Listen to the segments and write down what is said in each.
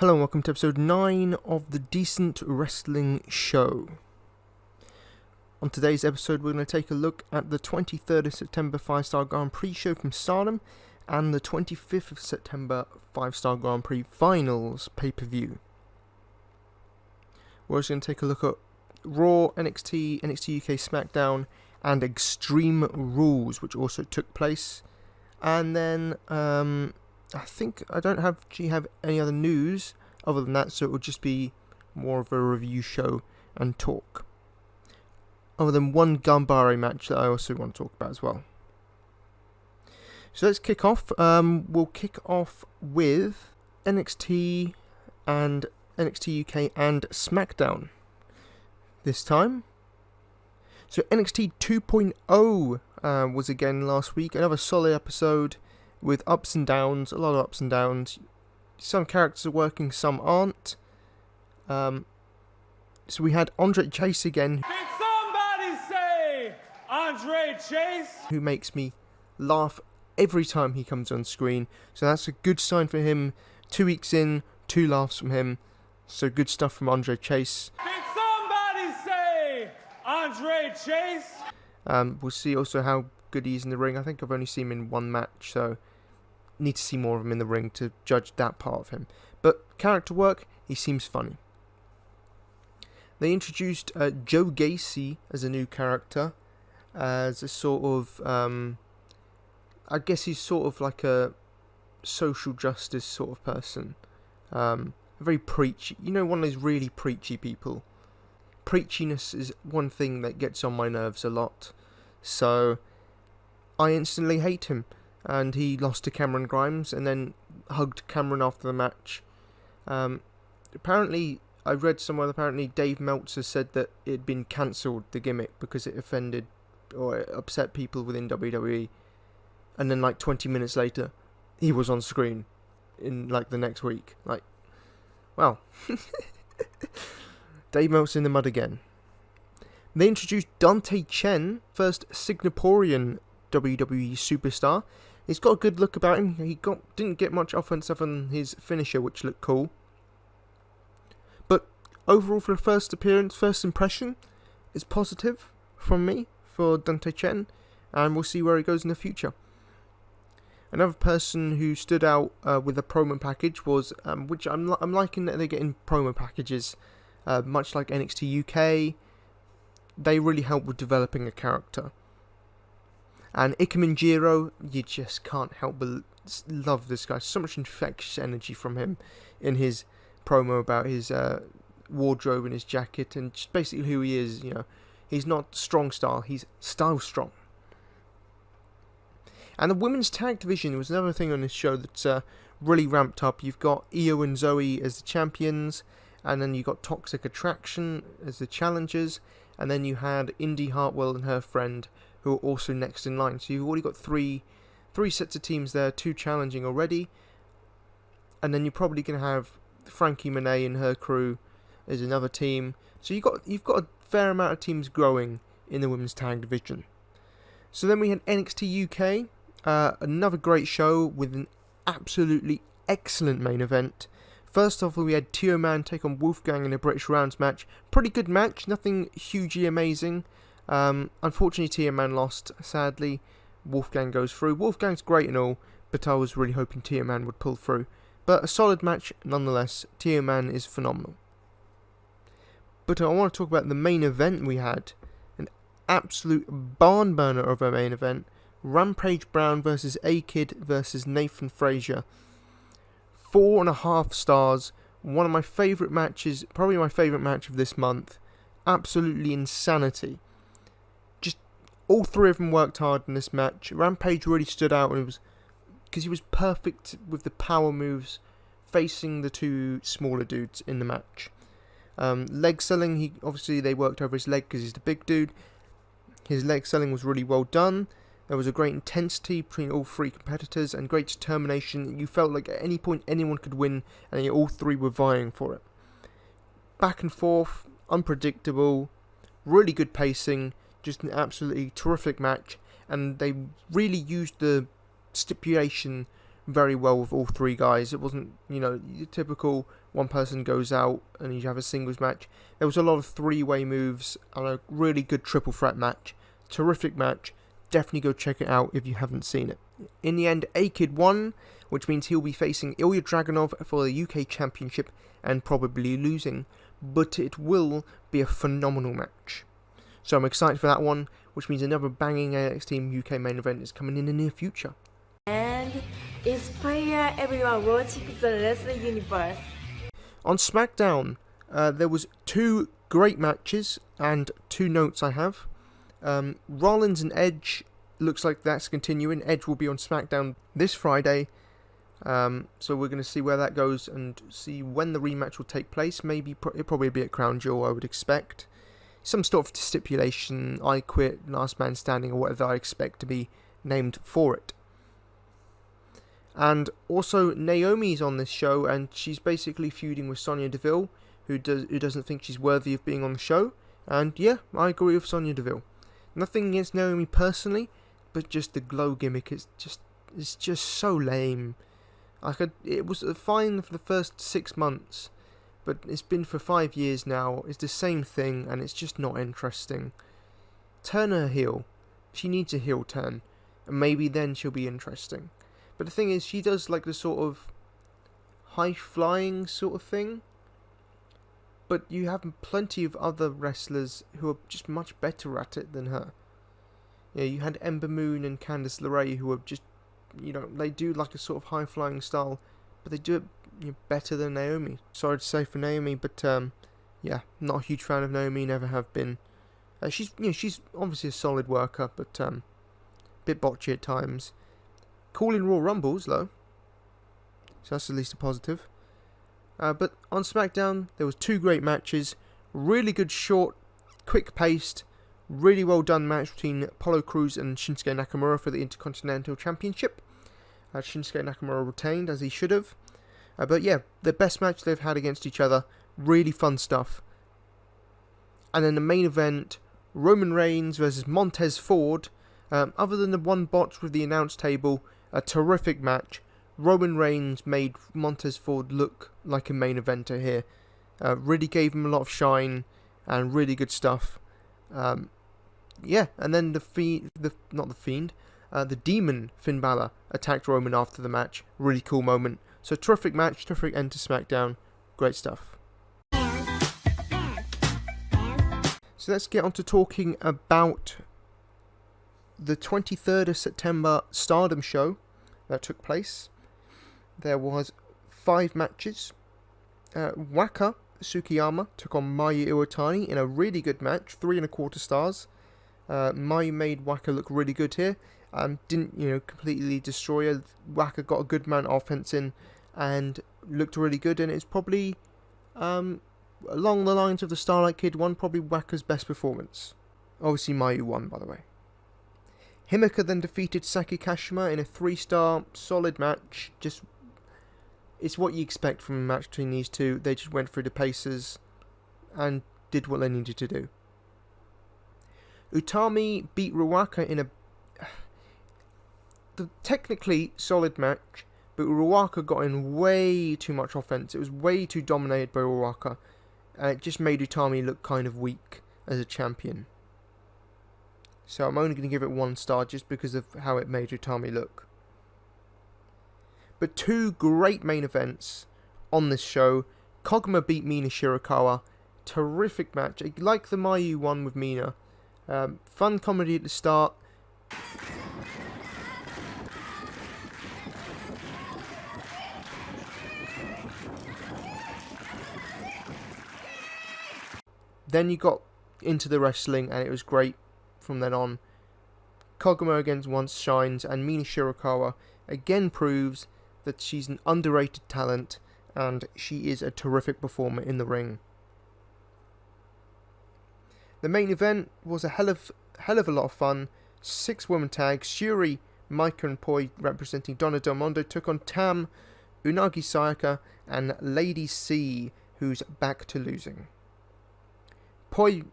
Hello and welcome to episode 9 of the Decent Wrestling Show. On today's episode we're going to take a look at the 23rd of September 5-Star Grand Prix show from Stardom and the 25th of September 5-Star Grand Prix Finals pay-per-view. We're also going to take a look at Raw, NXT, Nxt Uk, SmackDown and Extreme Rules, which also took place. And then I think I don't have any other news other than that, so it will just be more of a review show and talk. Other than one Gambare match that I also want to talk about as well. So let's kick off. We'll kick off with NXT and NXT UK and SmackDown this time. So NXT 2.0 was again last week, another solid episode. With ups and downs, a lot of ups and downs. Some characters are working, some aren't. So we had Andre Chase again. Did somebody say Andre Chase? Who makes me laugh every time he comes on screen. So that's a good sign for him. 2 weeks in, 2 laughs from him. So good stuff from Andre Chase. Did somebody say Andre Chase? We'll see also how good he is in the ring. I think I've only seen him in one match, so need to see more of him in the ring to judge that part of him. But character work, he seems funny. They introduced Joe Gacy as a new character, as a sort of, I guess he's sort of like a social justice sort of person. Very preachy, one of those really preachy people. Preachiness is one thing that gets on my nerves a lot, so I instantly hate him. And he lost to Cameron Grimes and then hugged Cameron after the match. Apparently, I read somewhere, Dave Meltzer said that it had been cancelled, the gimmick, because it offended or it upset people within WWE. And then 20 minutes later, he was on screen in the next week. Wow. Dave Meltzer in the mud again. They introduced Dante Chen, first Singaporean WWE superstar. He's got a good look about him. He didn't get much offense other than his finisher, which looked cool. But overall, for the first appearance, first impression, is positive from me for Dante Chen, and we'll see where he goes in the future. Another person who stood out with a promo package was, which I'm liking that they're getting promo packages, much like NXT UK. They really help with developing a character. And Ikemen Jiro, you just can't help but love this guy. So much infectious energy from him in his promo about his wardrobe and his jacket and just basically who he is. He's not strong style, he's style strong. And the women's tag division was another thing on this show that's really ramped up. You've got Io and Zoe as the champions, and then you've got Toxic Attraction as the challengers, and then you had Indy Hartwell and her friend, who are also next in line. So you've already got three sets of teams there, 2 challenging already. And then you're probably going to have Frankie Monet and her crew as another team. So you've got a fair amount of teams growing in the women's tag division. So then we had NXT UK, another great show with an absolutely excellent main event. First off, we had Tio Man take on Wolfgang in a British Rounds match. Pretty good match, nothing hugely amazing. Unfortunately, Tio Man lost, sadly. Wolfgang goes through. Wolfgang's great and all, but I was really hoping Tio Man would pull through. But a solid match nonetheless. Tio Man is phenomenal. But I want to talk about the main event we had. An absolute barn burner of a main event. Rampage Brown versus A-Kid versus Nathan Frazier. 4.5 stars. One of my favourite matches, probably my favourite match of this month. Absolutely insanity. All 3 of them worked hard in this match. Rampage really stood out because he was perfect with the power moves facing the 2 smaller dudes in the match. Leg selling, they worked over his leg because he's the big dude. His leg selling was really well done. There was a great intensity between all 3 competitors and great determination. You felt like at any point anyone could win, and all 3 were vying for it. Back and forth, unpredictable, really good pacing. Just an absolutely terrific match, and they really used the stipulation very well with all 3 guys. It wasn't, your typical one person goes out and you have a singles match. There was a lot of three-way moves and a really good triple threat match. Terrific match. Definitely go check it out if you haven't seen it. In the end, A-Kid won, which means he'll be facing Ilya Dragunov for the UK Championship and probably losing. But it will be a phenomenal match. So I'm excited for that one, which means another banging NXT UK main event is coming in the near future. And inspire everyone watching the wrestling universe. On SmackDown, there was 2 great matches and 2 notes I have. Rollins and Edge, looks like that's continuing. Edge will be on SmackDown this Friday. So we're going to see where that goes and see when the rematch will take place. Maybe it'll probably be at Crown Jewel, I would expect. Some sort of stipulation, I quit, last man standing, or whatever I expect to be named for it. And also Naomi's on this show, and she's basically feuding with Sonya Deville, who doesn't think she's worthy of being on the show. And yeah, I agree with Sonya Deville. Nothing against Naomi personally, but just the glow gimmick is just so lame. It was fine for the first 6 months, but it's been for 5 years now. It's the same thing, and it's just not interesting. Turn her heel. She needs a heel turn, and maybe then she'll be interesting. But the thing is, she does like the sort of high-flying sort of thing. But you have plenty of other wrestlers who are just much better at it than her. Yeah, you had Ember Moon and Candice LeRae who are just, they do like a sort of high-flying style, but they do it better than Naomi. Sorry to say for Naomi, but yeah, not a huge fan of Naomi, never have been. She's obviously a solid worker, but bit botchy at times. Cool in Raw Rumbles, though. So that's at least a positive. But on SmackDown, there was 2 great matches. Really good, short, quick-paced, really well-done match between Apollo Crews and Shinsuke Nakamura for the Intercontinental Championship. Shinsuke Nakamura retained, as he should have. But yeah, the best match they've had against each other. Really fun stuff. And then the main event, Roman Reigns versus Montez Ford. Other than the one botch with the announce table, a terrific match. Roman Reigns made Montez Ford look like a main eventer here. Really gave him a lot of shine and really good stuff. Yeah, and then the Demon Finn Balor attacked Roman after the match. Really cool moment. So terrific match, terrific end to SmackDown. Great stuff. So let's get on to talking about the 23rd of September Stardom show that took place. There was 5 matches. Waka Tsukiyama took on Mayu Iwatani in a really good match, 3.25 stars. Mayu made Waka look really good here. Didn't completely destroy her. Waka got a good amount of offense in and looked really good, and it's probably along the lines of the Starlight Kid one, probably Waka's best performance. Obviously Mayu won, by the way. Himeka then defeated Saki Kashima in a 3-star solid match. It's what you expect from a match between these two. They just went through the paces and did what they needed to do. Utami beat Ruaka in a technically solid match, but Ruaka got in way too much offense. It was way too dominated by Ruaka, and it just made Utami look kind of weak as a champion. So I'm only going to give it 1 star just because of how it made Utami look. But 2 great main events on this show. Kog'maw beat Mina Shirakawa. Terrific match. I like the Mayu one with Mina. Fun comedy at the start. Then you got into the wrestling and it was great from then on. Kog'maw again once shines, and Mina Shirakawa again proves that she's an underrated talent and she is a terrific performer in the ring. The main event was a hell of a lot of fun. 6-woman tag. Shuri, Maika and Poi representing Donna Del Mondo took on Tam, Unagi Sayaka and Lady C, who's back to losing. Poi,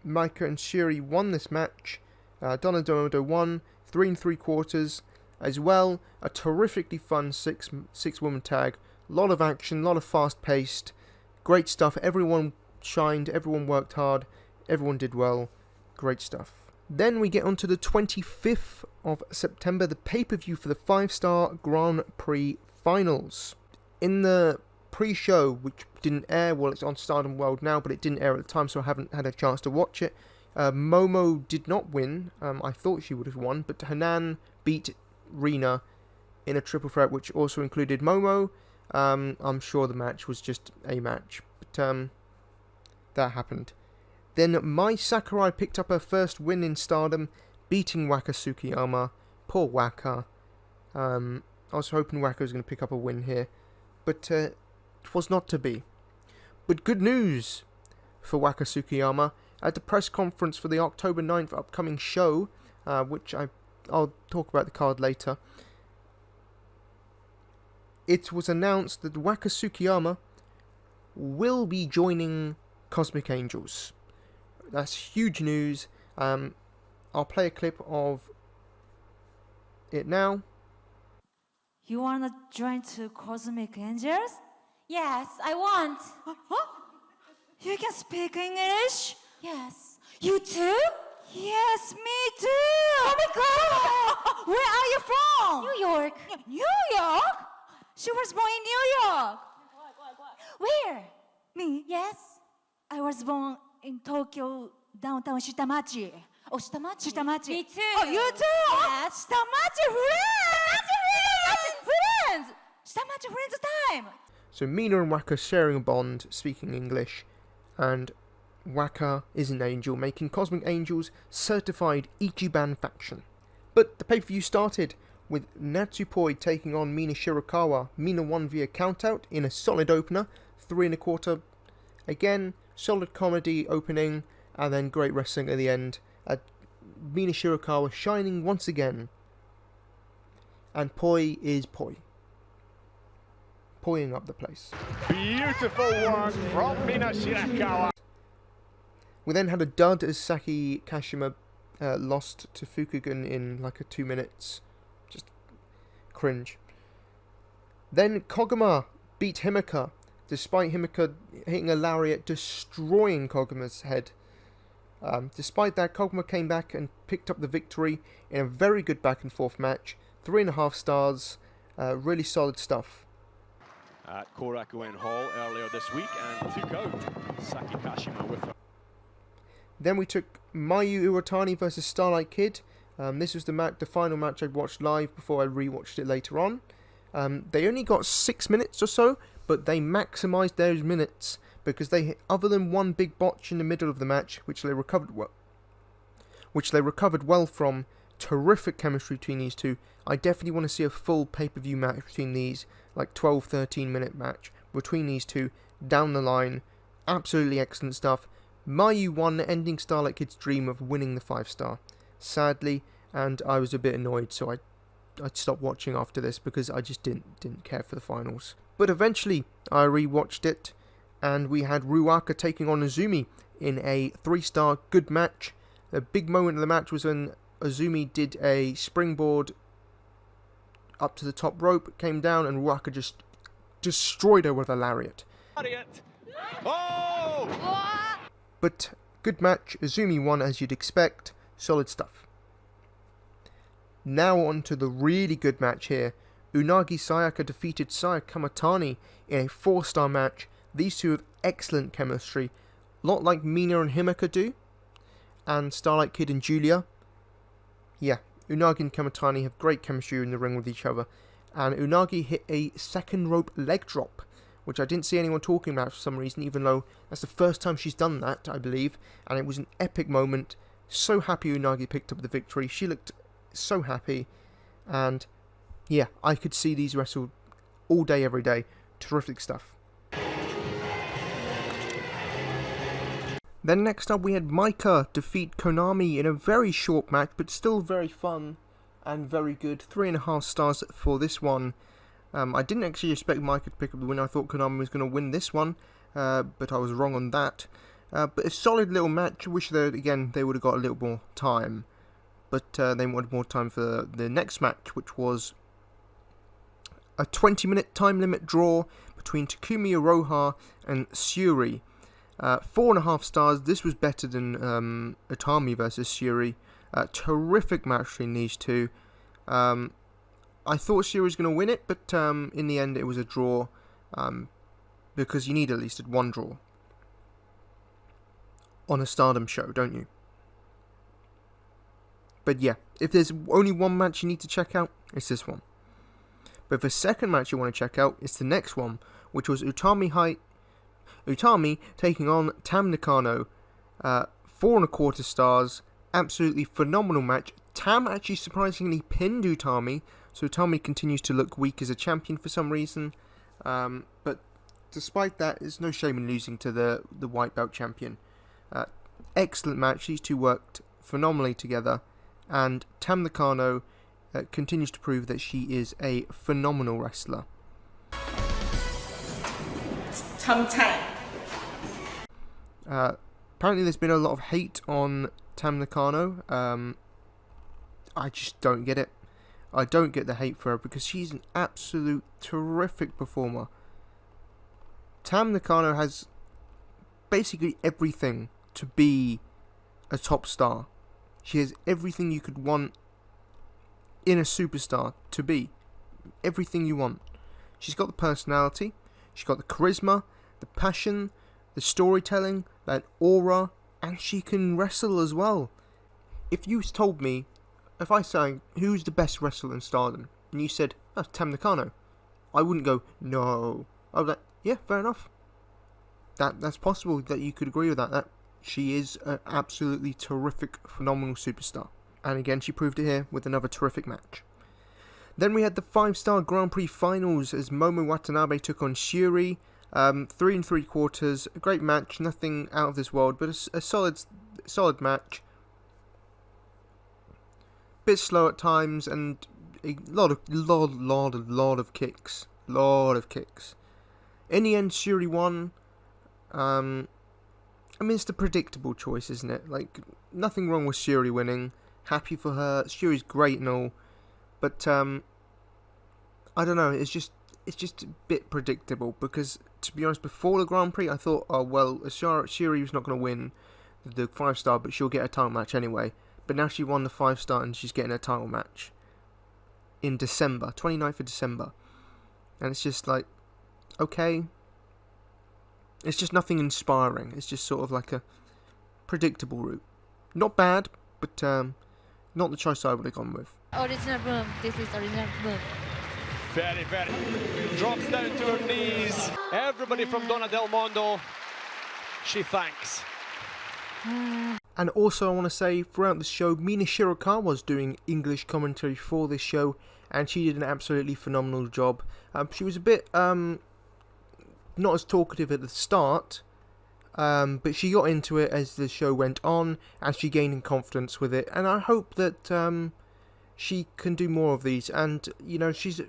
Maika and Shuri won this match. Donna Del Mondo won 3 3/4. As well, a terrifically fun 6-woman tag. A lot of action, a lot of fast-paced, great stuff. Everyone shined, everyone worked hard, everyone did well. Great stuff. Then we get on to the 25th of September, the pay-per-view for the 5-star Grand Prix Finals. In the pre-show, which didn't air, well, it's on Stardom World now, but it didn't air at the time, so I haven't had a chance to watch it. Momo did not win. I thought she would have won, but Hanan beat Rina in a triple threat, which also included Momo. I'm sure the match was just a match, but that happened. Then Mai Sakurai picked up her first win in Stardom, beating Waka Tsukiyama. Poor Waka. I was hoping Waka was going to pick up a win here, but it was not to be. But good news for Waka Tsukiyama. At the press conference for the October 9th upcoming show, which I'll talk about the card later, it was announced that Waka Tsukiyama will be joining Cosmic Angels. That's huge news. I'll play a clip of it now. You wanna join to Cosmic Angels? Yes, I want. Huh? You can speak English? Yes. You too? Yes, me too. Oh my God! Where are you from? New York. New York? She was born in New York. Where? Me? Yes. I was born in Tokyo, downtown Shitamachi. Oh, Shitamachi? Shitamachi. Me too. Oh, you too? Yes. Shitamachi friends! Shitamachi friends time! So Mina and Waka sharing a bond, speaking English, and Waka is an angel, making Cosmic Angels certified Ichiban faction. But the pay-per-view started with Natsupoi taking on Mina Shirakawa. Mina won via countout in a solid opener, 3 1/4. Again, solid comedy opening, and then great wrestling at the end. Mina Shirakawa shining once again. And Poi is Poi. Poying up the place. Beautiful one from Mina Shirakawa. We then had a dud as Saki Kashima lost to Fukugen in like a 2 minutes. Just cringe. Then Kog'maw beat Himeka, despite Himeka hitting a lariat, destroying Kog'maw's head. Despite that, Kog'maw came back and picked up the victory in a very good back and forth match. 3.5 stars. Really solid stuff. At Korakuen Hall earlier this week and took out Saki Kashima with her. Then we took Mayu Uratani versus Starlight Kid. This was the final match I'd watched live before I rewatched it later on. They only got 6 minutes or so, but they maximised those minutes because they, other than one big botch in the middle of the match, which they recovered well from, terrific chemistry between these two. I definitely want to see a full pay-per-view match between these, like 12-13 minute match between these two down the line. Absolutely excellent stuff. Mayu won, ending Starlight Kid's dream of winning the 5-star. Sadly, and I was a bit annoyed, so I'd stopped watching after this because I just didn't care for the finals. But eventually, I rewatched it, and we had Ruaka taking on Azumi in a 3-star good match. The big moment of the match was when Azumi did a springboard up to the top rope, came down, and Ruaka just destroyed her with a lariat. Oh! But good match, Azumi won as you'd expect, solid stuff. Now on to the really good match here. Unagi Sayaka defeated Saya Kamatani in a 4-star match. These two have excellent chemistry, a lot like Mina and Himeka do, and Starlight Kid and Julia. Yeah, Unagi and Kamatani have great chemistry in the ring with each other, and Unagi hit a second rope leg drop, which I didn't see anyone talking about for some reason, even though that's the first time she's done that, I believe, and it was an epic moment. So happy Unagi picked up the victory. She looked so happy, and yeah, I could see these wrestled all day, every day. Terrific stuff. Then next up we had Maika defeat Konami in a very short match, but still very fun and very good. 3.5 stars for this one. I didn't actually expect Maika to pick up the win. I thought Konami was going to win this one, but I was wrong on that. But a solid little match. Wish that, again, they would have got a little more time. But they wanted more time for the next match, which was a 20-minute time limit draw between Takumi Iroha and Syuri. 4.5 stars. This was better than Utami versus Syuri. Terrific match between these two. I thought Syuri was going to win it, but in the end it was a draw, because you need at least one draw on a Stardom show, don't you? But yeah, if there's only one match you need to check out, it's this one. But the second match you want to check out is the next one, which was Utami taking on Tamnicano. 4.25 stars. Absolutely phenomenal match. Tam actually surprisingly pinned Utami, so Utami continues to look weak as a champion for some reason. But despite that, there's no shame in losing to the white belt champion. Excellent match. These two worked phenomenally together, and Tamnicano continues to prove that she is a phenomenal wrestler. Apparently there's been a lot of hate on Tamnicano. I just don't get it. I don't get the hate for her because she's an absolute terrific performer. Tamnicano has basically everything to be a top star. She has everything you could want in a superstar to be. Everything you want. She's got the personality, she's got the charisma, the passion, the storytelling, that aura, and she can wrestle as well. If you told me, if I say, who's the best wrestler in Stardom, and you said, that's Tamnicano, I wouldn't go, no. I was like, yeah, fair enough. That's possible that you could agree with that. She is an absolutely terrific, phenomenal superstar. And again, she proved it here with another terrific match. Then we had the 5-star Grand Prix finals as Momo Watanabe took on Syuri. 3 3/4. A great match, nothing out of this world, but a solid match. Bit slow at times, and a lot of kicks. In the end, Syuri won. I mean, it's the predictable choice, isn't it? Like, nothing wrong with Syuri winning. Happy for her. Syuri's great and all, but I don't know. It's just a bit predictable because, to be honest, before the Grand Prix, I thought, oh well, Syuri was not going to win the 5-star, but she'll get a title match anyway. But now she won the 5-star and she's getting a title match in December, 29th of December, and it's just like, okay. It's just nothing inspiring. It's just sort of like a predictable route. Not bad, but not the choice I would have gone with. Original boom. This is original boom. Very. Drops down to her knees. Everybody from Donna Del Mondo, she thanks. And also I want to say, throughout the show, Mina Shirakawa was doing English commentary for this show, and she did an absolutely phenomenal job. She was a bit not as talkative at the start, but she got into it as the show went on, and she gained in confidence with it, and I hope that she can do more of these. And you know, she's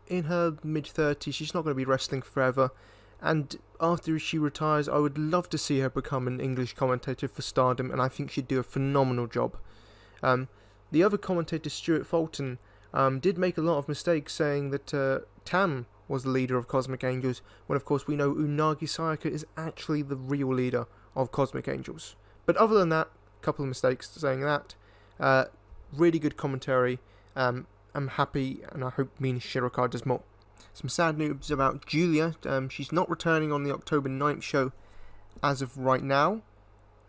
in her mid-30s, she's not going to be wrestling forever, and after she retires, I would love to see her become an English commentator for Stardom, and I think she'd do a phenomenal job. The other commentator, Stuart Fulton, did make a lot of mistakes, saying that Tam was the leader of Cosmic Angels, when of course we know Unagi Sayaka is actually the real leader of Cosmic Angels. But other than that, a couple of mistakes saying that. Really good commentary. I'm happy, and I hope Mina Shirakawa does more. Some sad news about Julia. She's not returning on the October 9th show as of right now.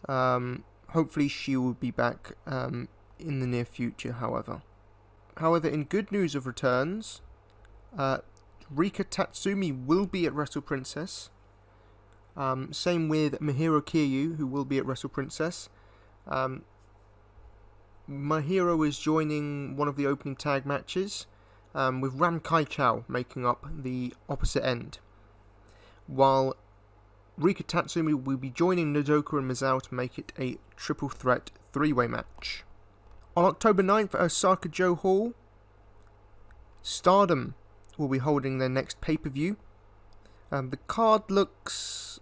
Hopefully she will be back in the near future, however. In good news of returns, Rika Tatsumi will be at Wrestle Princess. Same with Mahiro Kiryu, who will be at Wrestle Princess. Mahiro is joining one of the opening tag matches, with Ram Kai Chao making up the opposite end, while Rika Tatsumi will be joining Nodoka and Misawa to make it a triple threat 3-way match. On October 9th at Osaka-jo Hall, Stardom will be holding their next pay-per-view. The card looks...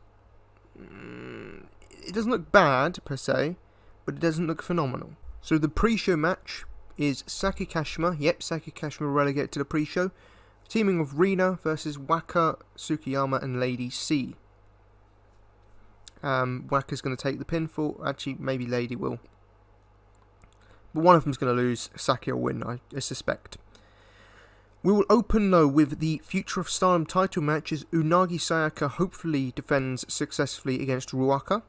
it doesn't look bad, per se, but it doesn't look phenomenal. So the pre-show match is Saki Kashima. Yep, Saki Kashima relegated to the pre-show. Teaming of Rina versus Waka, Tsukiyama and Lady C. Waka's going to take the pinfall. Actually, maybe Lady will. But one of them's going to lose. Saki will win, I suspect. We will open, though, with the Future of Stardom title match as Unagi Sayaka hopefully defends successfully against Ruaka.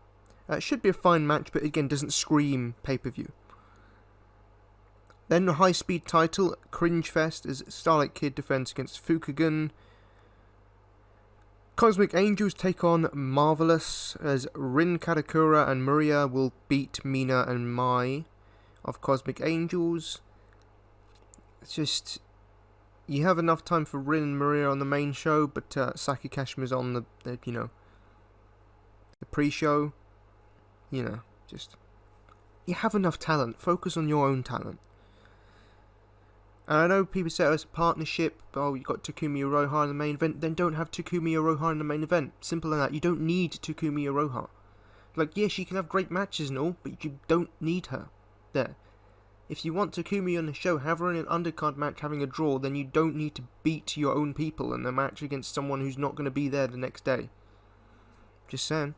It should be a fine match, but again, doesn't scream pay-per-view. Then the high-speed title, Cringe Fest, as Starlight Kid defends against Fukugan. Cosmic Angels take on Marvelous, as Rin Kadakura and Maria will beat Mina and Mai of Cosmic Angels. It's just, you have enough time for Rin and Maria on the main show, but Saki Kashma's on the the pre-show. Just, you have enough talent. Focus on your own talent. And I know people say it's a partnership, oh, you got Takumi Iroha in the main event, then don't have Takumi Iroha in the main event. Simple as that. You don't need Takumi Iroha. Like, yeah, she can have great matches and all, but you don't need her there. If you want Takumi on the show, have her in an undercard match having a draw, then you don't need to beat your own people in a match against someone who's not going to be there the next day. Just saying.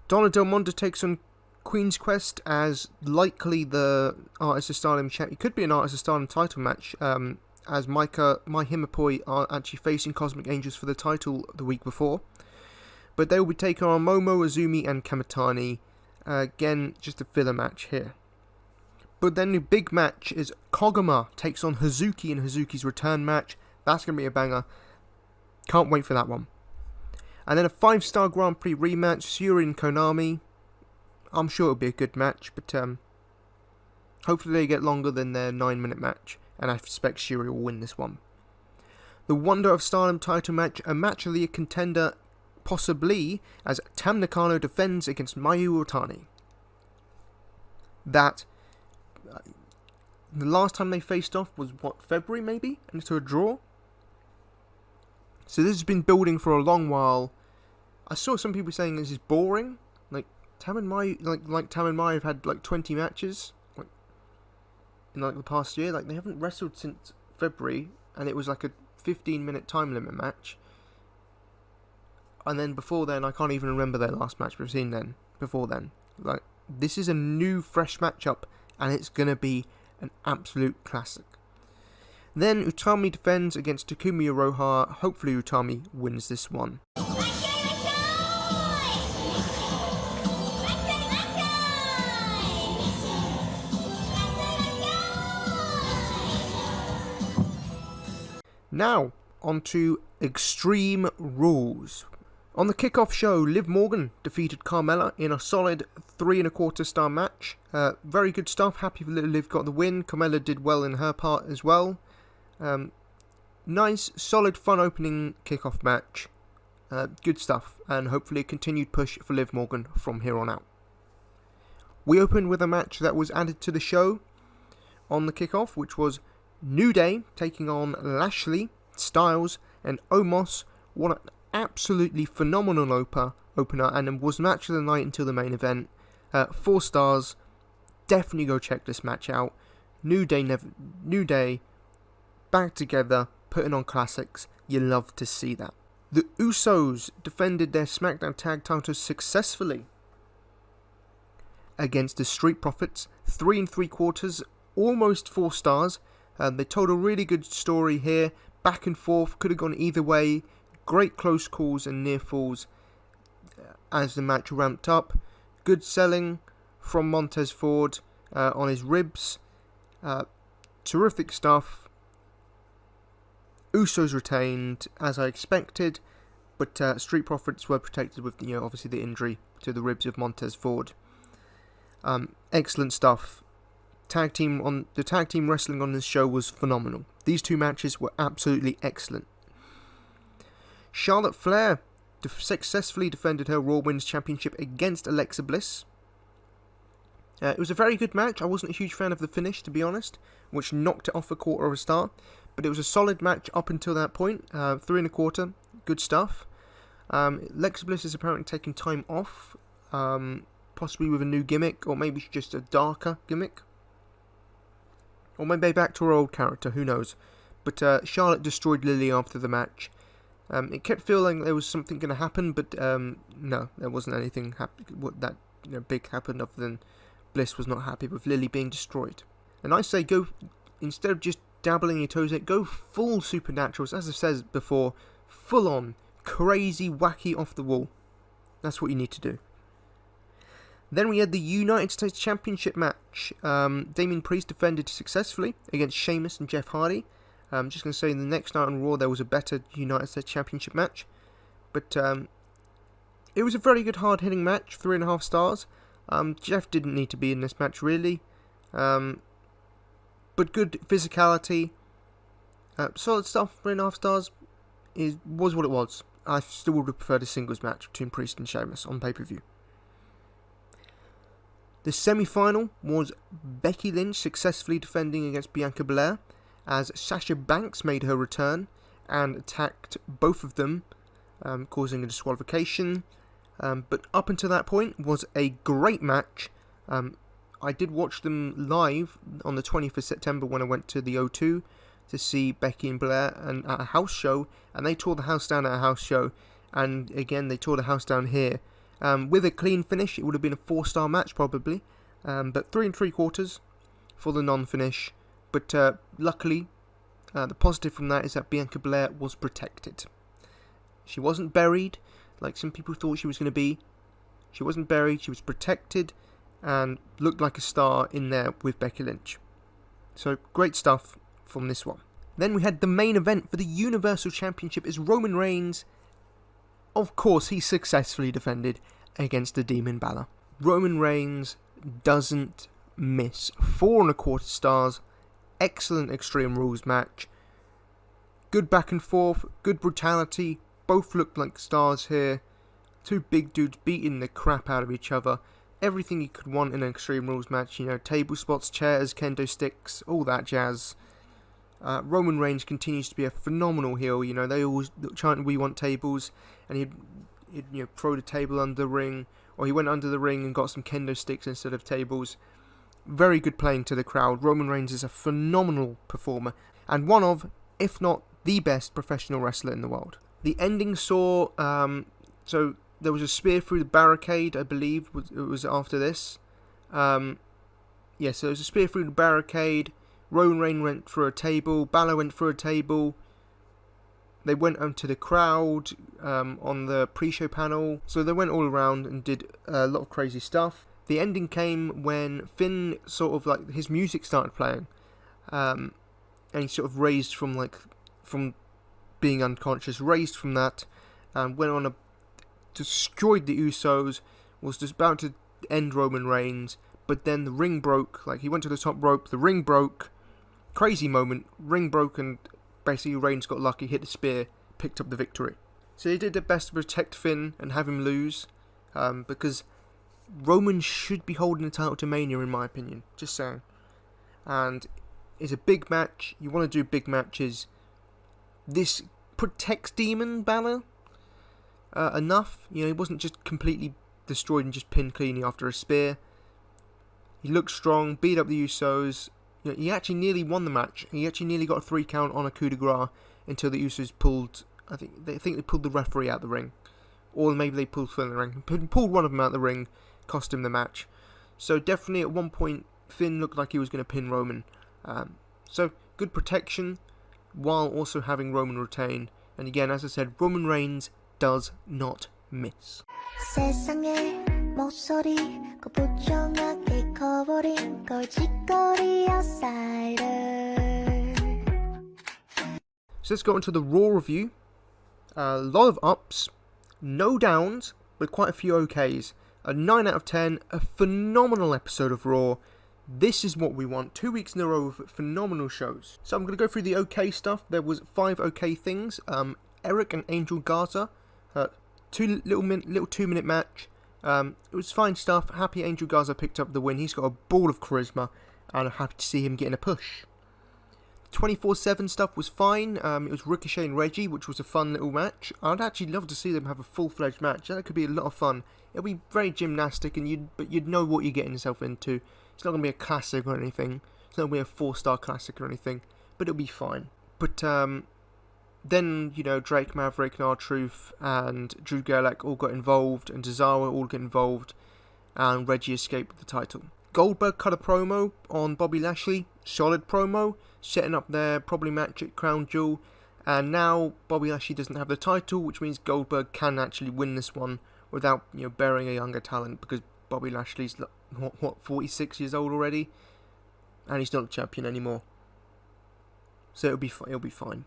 Donna Del Mondo takes on Queen's Quest as likely the Artist of Stardom champ. It could be an Artist of Stardom title match, as Mai Himapoi are actually facing Cosmic Angels for the title the week before. But they will be taking on Momo, Azumi and Kamitani. Again, just a filler match here. But then the big match is Kog'maw takes on Hazuki in Hazuki's return match. That's going to be a banger. Can't wait for that one. And then a 5-star Grand Prix rematch, Syuri and Konami. I'm sure it'll be a good match, but hopefully they get longer than their 9-minute match, and I suspect Syuri will win this one. The Wonder of Stardom title match, a match of the year contender, possibly, as Tamnicano defends against Mayu Uratani. That, the last time they faced off was, February maybe? And to a draw? So this has been building for a long while. I saw some people saying this is boring. Tam and Mai, Tam and Mai have had 20 matches in the past year. They haven't wrestled since February, and it was a 15-minute time limit match. And then before then, I can't even remember their last match we've seen before then. This is a new, fresh matchup, and it's gonna be an absolute classic. Then Utami defends against Takumi Iroha. Hopefully Utami wins this one. Now, on to Extreme Rules. On the kickoff show, Liv Morgan defeated Carmella in a solid 3¼ star match. Very good stuff. Happy that Liv got the win. Carmella did well in her part as well. Nice, solid, fun opening kickoff match. Good stuff. And hopefully a continued push for Liv Morgan from here on out. We opened with a match that was added to the show on the kickoff, which was New Day taking on Lashley, Styles and Omos. What an absolutely phenomenal opener, and it was match of the night until the main event. 4 stars. Definitely go check this match out. New Day back together, putting on classics. You love to see that. The Usos defended their SmackDown tag titles successfully against the Street Profits. 3 3/4, almost 4 stars. They told a really good story here. Back and forth, could have gone either way. Great close calls and near falls as the match ramped up. Good selling from Montez Ford on his ribs. Terrific stuff. Usos retained, as I expected, but Street Profits were protected with obviously the injury to the ribs of Montez Ford. Excellent stuff. The tag team wrestling on this show was phenomenal. These 2 matches were absolutely excellent. Charlotte Flair successfully defended her Raw Women's Championship against Alexa Bliss. It was a very good match. I wasn't a huge fan of the finish, to be honest, which knocked it off 1/4 star. But it was a solid match up until that point. 3 1/4, good stuff. Alexa Bliss is apparently taking time off, possibly with a new gimmick, or maybe just a darker gimmick. Or maybe back to her old character, who knows. but Charlotte destroyed Lily after the match. It kept feeling there was something going to happen, but no, there wasn't anything that big happened other than Bliss was not happy with Lily being destroyed. And I say go, instead of just dabbling your toes in it, go full Supernaturals, as I've said before, full on, crazy, wacky, off the wall. That's what you need to do. Then we had the United States Championship match. Damien Priest defended successfully against Sheamus and Jeff Hardy. I'm just going to say the next night on Raw there was a better United States Championship match. But it was a very good hard-hitting match, 3.5 stars. Jeff didn't need to be in this match really. But good physicality. Solid stuff, 3.5 stars was what it was. I still would have preferred a singles match between Priest and Sheamus on pay-per-view. The semi-final was Becky Lynch successfully defending against Bianca Belair, as Sasha Banks made her return and attacked both of them, causing a disqualification. But up until that point was a great match. I did watch them live on the 20th of September when I went to the O2 to see Becky and Blair at a house show, and they tore the house down at a house show, and again they tore the house down here. With a clean finish, it would have been a 4-star match probably, but 3 3/4 for the non-finish. But luckily, the positive from that is that Bianca Belair was protected. She wasn't buried, like some people thought she was going to be. She wasn't buried, she was protected, and looked like a star in there with Becky Lynch. So, great stuff from this one. Then we had the main event for the Universal Championship is Roman Reigns. Of course, he successfully defended against the Demon Balor. Roman Reigns doesn't miss. 4 1/4 stars. Excellent Extreme Rules match. Good back and forth. Good brutality. Both looked like stars here. 2 big dudes beating the crap out of each other. Everything you could want in an Extreme Rules match. Table spots, chairs, kendo sticks, all that jazz. Roman Reigns continues to be a phenomenal heel. They always chant, "We want tables," and he'd throw the table under the ring, or he went under the ring and got some kendo sticks instead of tables. Very good playing to the crowd. Roman Reigns is a phenomenal performer, and one of, if not the best professional wrestler in the world. The ending saw, so there was a spear through the barricade, I believe, it was after this. So there was a spear through the barricade. Roman Reigns went through a table. Balor went through a table. They went onto the crowd on the pre-show panel. So they went all around and did a lot of crazy stuff. The ending came when Finn his music started playing. And he sort of raised from being unconscious, raised from that, and went on destroyed the Usos, was just about to end Roman Reigns, but then the ring broke. He went to the top rope, the ring broke. Crazy moment, ring broke, and basically Reigns got lucky, hit the spear, picked up the victory. So they did their best to protect Finn and have him lose, because Roman should be holding the title to Mania, in my opinion, just saying. And it's a big match, you want to do big matches. This protects Demon Balor enough. He wasn't just completely destroyed and just pinned cleanly after a spear. He looked strong, beat up the Usos. He actually nearly won the match. He actually nearly got a 3 count on a coup de grace until the Usos pulled. I think they pulled the referee out of the ring, or maybe they pulled Finn out of the ring. Pulled one of them out of the ring, cost him the match. So definitely at one point Finn looked like he was going to pin Roman. So good protection while also having Roman retain. And again, as I said, Roman Reigns does not miss. So let's go into the Raw review. A lot of ups, no downs, but quite a few okays. A 9 out of 10, a phenomenal episode of Raw. This is what we want. 2 weeks in a row of phenomenal shows. So I'm going to go through the okay stuff. There was 5 okay things. Eric and Angel Garza, little 2-minute match. It was fine stuff. Happy Angel Garza picked up the win. He's got a ball of charisma, and I'm happy to see him getting a push. 24/7 stuff was fine. It was Ricochet and Reggie, which was a fun little match. I'd actually love to see them have a full-fledged match. That could be a lot of fun. It'll be very gymnastic, but you'd know what you're getting yourself into. It's not going to be a classic or anything. It's not going to be a 4-star classic or anything, but it'll be fine. But then, you know, Drake Maverick and R-Truth and Drew Gulak all got involved, and Tozawa all got involved, and Reggie escaped with the title. Goldberg cut a promo on Bobby Lashley, solid promo, setting up their problematic crown jewel, and now Bobby Lashley doesn't have the title, which means Goldberg can actually win this one without, you know, burying a younger talent, because Bobby Lashley's, what 46 years old already, and he's not a champion anymore. So it'll be fine.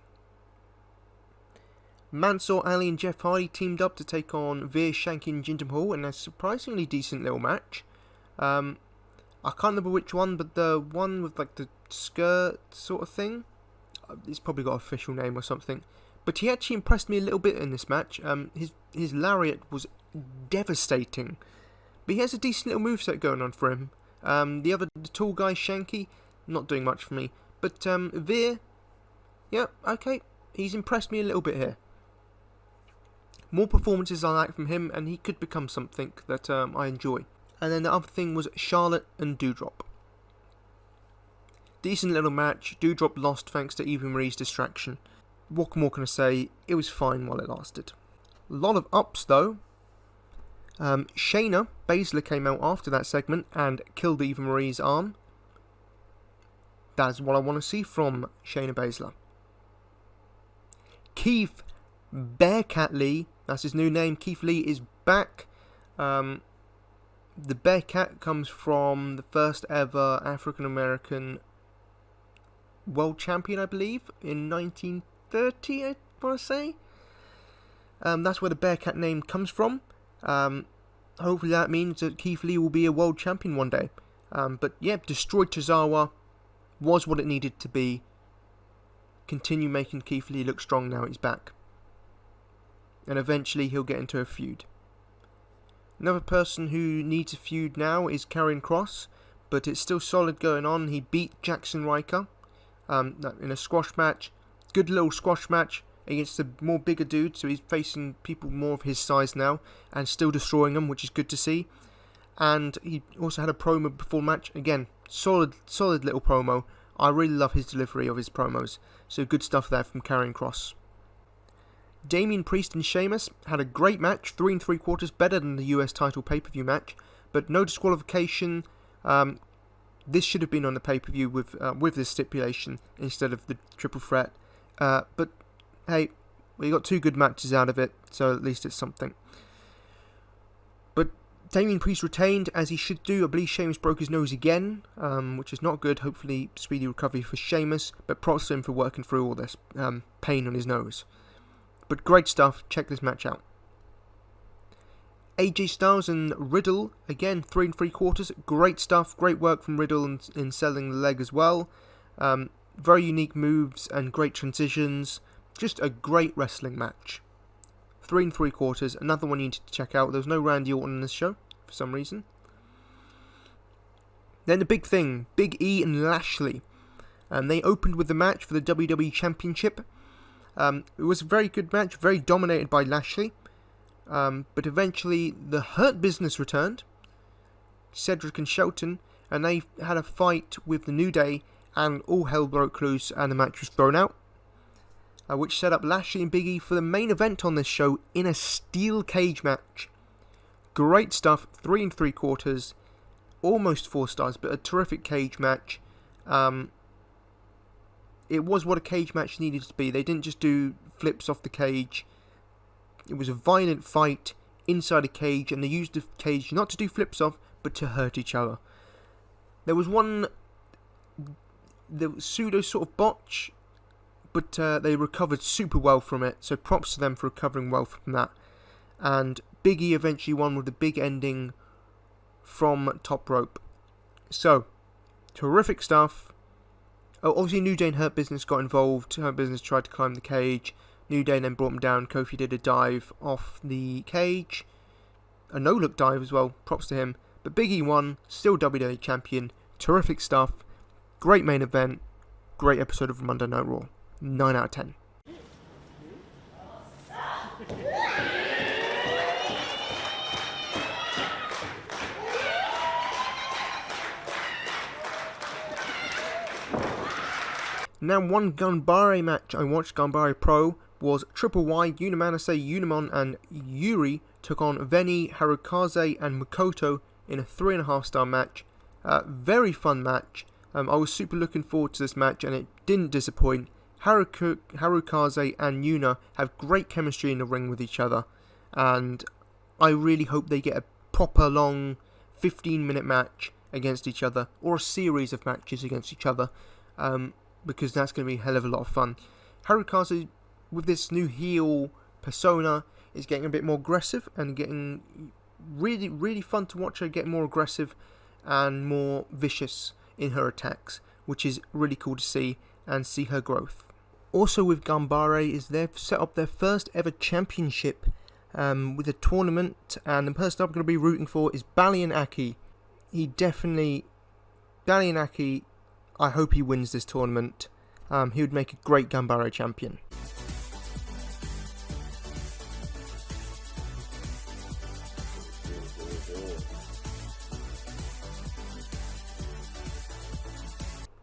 Mansoor Ali and Jeff Hardy teamed up to take on Veer, Shanky and Jinder Mahal in a surprisingly decent little match. I can't remember which one, but the one with like the skirt sort of thing. It's probably got an official name or something. But he actually impressed me a little bit in this match. His lariat was devastating. But he has a decent little moveset going on for him. The tall guy, Shanky, not doing much for me. But Veer, yeah, okay, he's impressed me a little bit here. More performances I like from him, and he could become something that I enjoy. And then the other thing was Charlotte and Doudrop. Decent little match. Doudrop lost thanks to Eva Marie's distraction. What more can I say? It was fine while it lasted. A lot of ups though. Shayna Baszler came out after that segment and killed Eva Marie's arm. That's what I want to see from Shayna Baszler. Keith Bearcat Lee, that's his new name. Keith Lee is back. The Bearcat comes from the first ever African American world champion, I believe, in 1930, I want to say. That's where the Bearcat name comes from. Hopefully that means that Keith Lee will be a world champion one day. But yeah, destroyed Tozawa, was what it needed to be. Continue making Keith Lee look strong now he's back. And eventually he'll get into a feud. Another person who needs a feud now is Karrion Kross, but it's still solid going on. He beat Jackson Riker in a squash match. Good little squash match against a more bigger dude, so he's facing people more of his size now and still destroying them, which is good to see. And he also had a promo before match. Again, solid little promo. I really love his delivery of his promos, so good stuff there from Karrion Kross. Damian Priest and Sheamus had a great match, 3 3/4, better than the US title pay-per-view match, but no disqualification. This should have been on the pay-per-view with this stipulation instead of the triple threat. But hey, we got 2 good matches out of it, so at least it's something. But Damian Priest retained, as he should do. I believe Sheamus broke his nose again, which is not good. Hopefully speedy recovery for Sheamus, but props to him for working through all this pain on his nose. But great stuff, check this match out. AJ Styles and Riddle, again, 3 3/4, great stuff, great work from Riddle in selling the leg as well. Very unique moves and great transitions, just a great wrestling match. 3 3/4, another one you need to check out. There was no Randy Orton in this show, for some reason. Then the big thing, Big E and Lashley. They opened with the match for the WWE Championship. It was a very good match, very dominated by Lashley. But eventually the Hurt Business returned, Cedric and Shelton, and they had a fight with the New Day, and all hell broke loose and the match was thrown out. Which set up Lashley and Big E for the main event on this show in a steel cage match. Great stuff, 3 3/4, almost 4 stars, but a terrific cage match. It was what a cage match needed to be. They didn't just do flips off the cage. It was a violent fight inside a cage, and they used the cage not to do flips off, but to hurt each other. There was one pseudo sort of botch, but they recovered super well from it, so props to them for recovering well from that. And Big E eventually won with a big ending from top rope. So, terrific stuff. Obviously, New Day and Hurt Business got involved. Hurt Business tried to climb the cage. New Day then brought him down. Kofi did a dive off the cage. A no-look dive as well. Props to him. But Big E won. Still WWE Champion. Terrific stuff. Great main event. Great episode of Monday Night Raw. 9 out of 10. Now, one Ganbare match I watched, Ganbare Pro, was Triple Y, Unamanase, Unamon and Yuri took on Veni, Harukaze and Makoto in a 3.5 star match. Very fun match. I was super looking forward to this match and it didn't disappoint. Harukaze and Yuna have great chemistry in the ring with each other, and I really hope they get a proper long 15-minute match against each other, or a series of matches against each other, because that's going to be a hell of a lot of fun. Harukaze, with this new heel persona, is getting a bit more aggressive and getting really, really fun to watch her get more aggressive and more vicious in her attacks, which is really cool to see and see her growth. Also with Ganbare is they've set up their first ever championship with a tournament, and the person I'm going to be rooting for is Ballion Aki. Ballion Aki, I hope he wins this tournament. He would make a great Ganbare champion.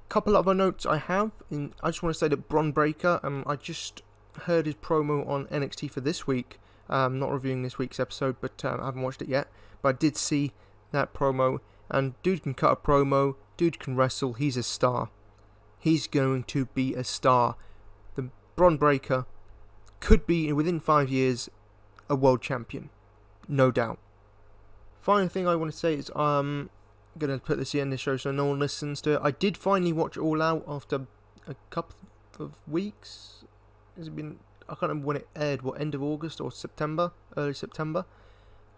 Couple other notes I have. I just want to say that Bron Breakker, I just heard his promo on NXT for this week. I'm not reviewing this week's episode, but I haven't watched it yet. But I did see that promo, and dude can cut a promo, dude can wrestle, he's a star. He's going to be a star. The Bron Breakker could be, within 5 years, a world champion. No doubt. Final thing I want to say is, going to put this at the end of the show so no one listens to it. I did finally watch All Out after a couple of weeks. Has it been? I can't remember when it aired. What, end of August or September? Early September.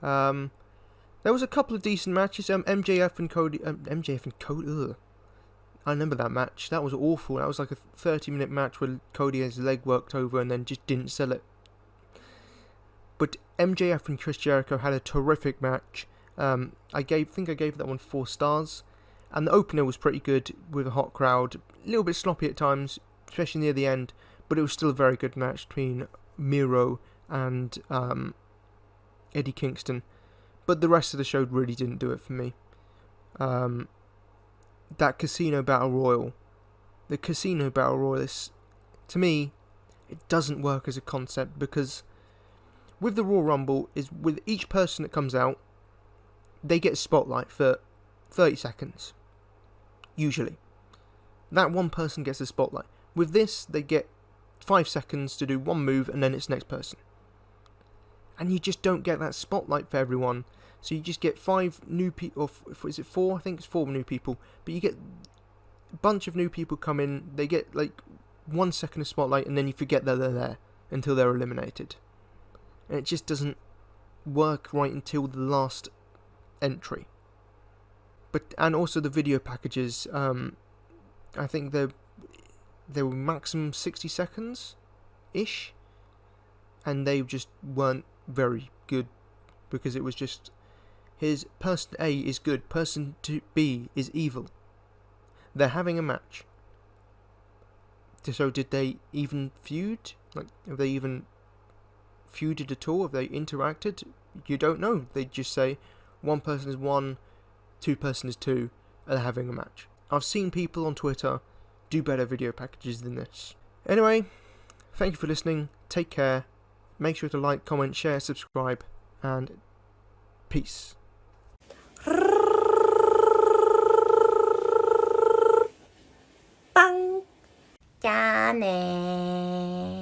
There was a couple of decent matches. MJF and Cody. Ugh. I remember that match. That was awful. That was like a 30-minute match where Cody has his leg worked over and then just didn't sell it. But MJF and Chris Jericho had a terrific match. I think I gave that one 4 stars, and the opener was pretty good with a hot crowd, a little bit sloppy at times, especially near the end, but it was still a very good match between Miro and Eddie Kingston. But the rest of the show really didn't do it for me. That Casino Battle Royal, is, to me, it doesn't work as a concept, because with the Royal Rumble, is with each person that comes out, they get a spotlight for 30 seconds. Usually. That one person gets a spotlight. With this, they get 5 seconds to do one move and then it's next person. And you just don't get that spotlight for everyone. So you just get 5 new people, or is it 4? I think it's 4 new people. But you get a bunch of new people come in, they get like 1 second of spotlight and then you forget that they're there until they're eliminated. And it just doesn't work right until the last entry. And also the video packages, I think they were maximum 60 seconds ish, and they just weren't very good, because it was just, here's person A is good, person B is evil, they're having a match. So did they even feud? Like, have they even feuded at all? Have they interacted? You don't know. They just say one person is 1, 2 person is 2, and they're having a match. I've seen people on Twitter do better video packages than this. Anyway, thank you for listening. Take care. Make sure to like, comment, share, subscribe, and peace. 빵! 짜네.